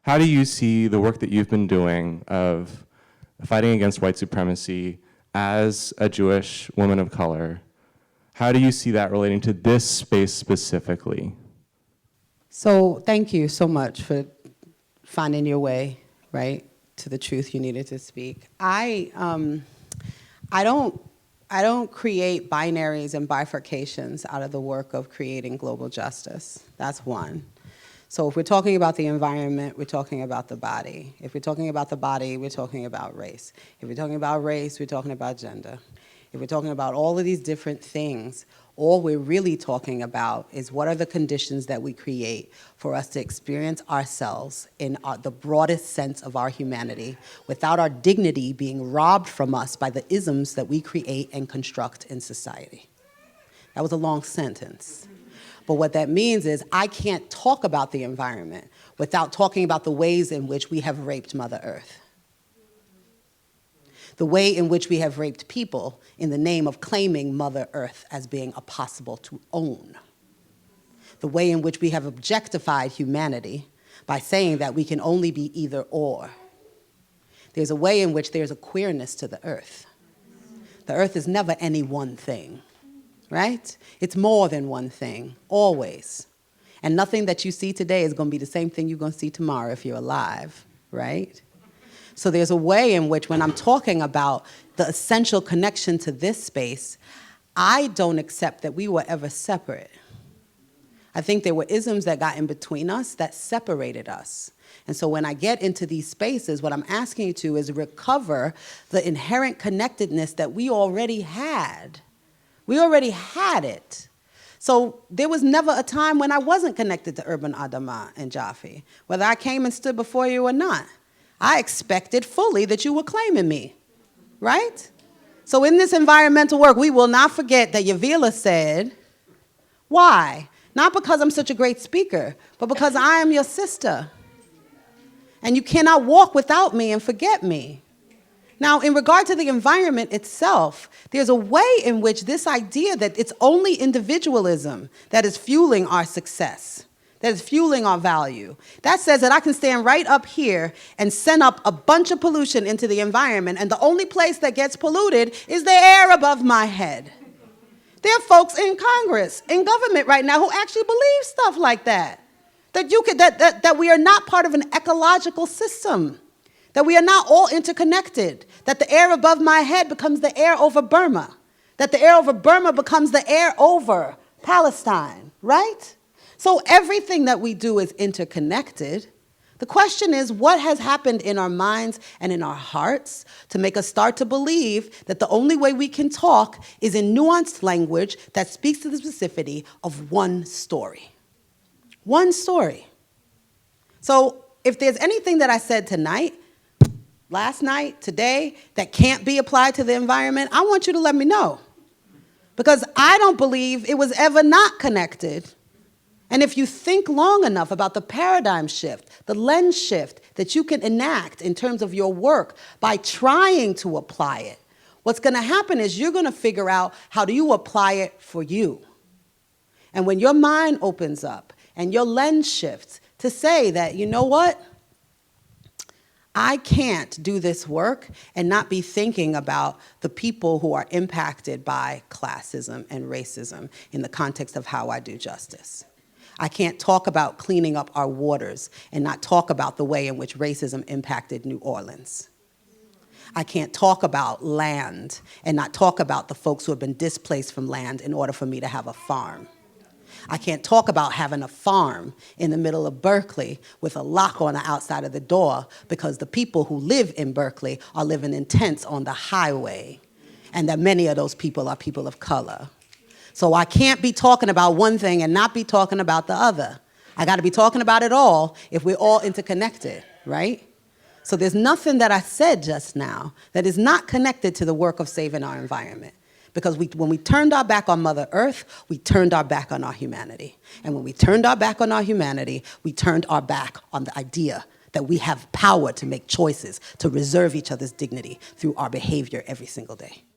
how do you see the work that you've been doing of fighting against white supremacy as a Jewish woman of color? How do you see that relating to this space specifically? So thank you so much for finding your way, right, to the truth you needed to speak. I don't create binaries and bifurcations out of the work of creating global justice. That's one. So if we're talking about the environment, we're talking about the body. If we're talking about the body, we're talking about race. If we're talking about race, we're talking about gender. If we're talking about all of these different things, all we're really talking about is what are the conditions that we create for us to experience ourselves in the broadest sense of our humanity without our dignity being robbed from us by the isms that we create and construct in society. That was a long sentence. But what that means is I can't talk about the environment without talking about the ways in which we have raped Mother Earth. The way in which we have raped people in the name of claiming Mother Earth as being impossible to own. The way in which we have objectified humanity by saying that we can only be either or. There's a way in which there's a queerness to the earth. The earth is never any one thing, right? It's more than one thing, always. And nothing that you see today is going to be the same thing you're going to see tomorrow if you're alive, right? So there's a way in which when I'm talking about the essential connection to this space, I don't accept that we were ever separate. I think there were isms that got in between us that separated us. And so when I get into these spaces, what I'm asking you to is recover the inherent connectedness that we already had. We already had it. So there was never a time when I wasn't connected to Urban Adama and JOFEE, whether I came and stood before you or not. I expected fully that you were claiming me, right? So in this environmental work, we will not forget that Yavilah said, why? Not because I'm such a great speaker, but because I am your sister. And you cannot walk without me and forget me. Now, in regard to the environment itself, there's a way in which this idea that it's only individualism that is fueling our success, that is fueling our value. That says that I can stand right up here and send up a bunch of pollution into the environment, and the only place that gets polluted is the air above my head. There are folks in Congress, in government right now, who actually believe stuff like that. That we are not part of an ecological system, that we are not all interconnected, that the air above my head becomes the air over Burma, that the air over Burma becomes the air over Palestine, right? So everything that we do is interconnected. The question is, what has happened in our minds and in our hearts to make us start to believe that the only way we can talk is in nuanced language that speaks to the specificity of one story? One story. So if there's anything that I said tonight, last night, today, that can't be applied to the environment, I want you to let me know. Because I don't believe it was ever not connected. And if you think long enough about the paradigm shift, the lens shift that you can enact in terms of your work by trying to apply it, what's going to happen is you're going to figure out how do you apply it for you. And when your mind opens up and your lens shifts to say that, you know what? I can't do this work and not be thinking about the people who are impacted by classism and racism in the context of how I do justice. I can't talk about cleaning up our waters and not talk about the way in which racism impacted New Orleans. I can't talk about land and not talk about the folks who have been displaced from land in order for me to have a farm. I can't talk about having a farm in the middle of Berkeley with a lock on the outside of the door because the people who live in Berkeley are living in tents on the highway, and that many of those people are people of color. So I can't be talking about one thing and not be talking about the other. I got to be talking about it all if we're all interconnected, right? So there's nothing that I said just now that is not connected to the work of saving our environment. Because when we turned our back on Mother Earth, we turned our back on our humanity. And when we turned our back on our humanity, we turned our back on the idea that we have power to make choices, to reserve each other's dignity through our behavior every single day.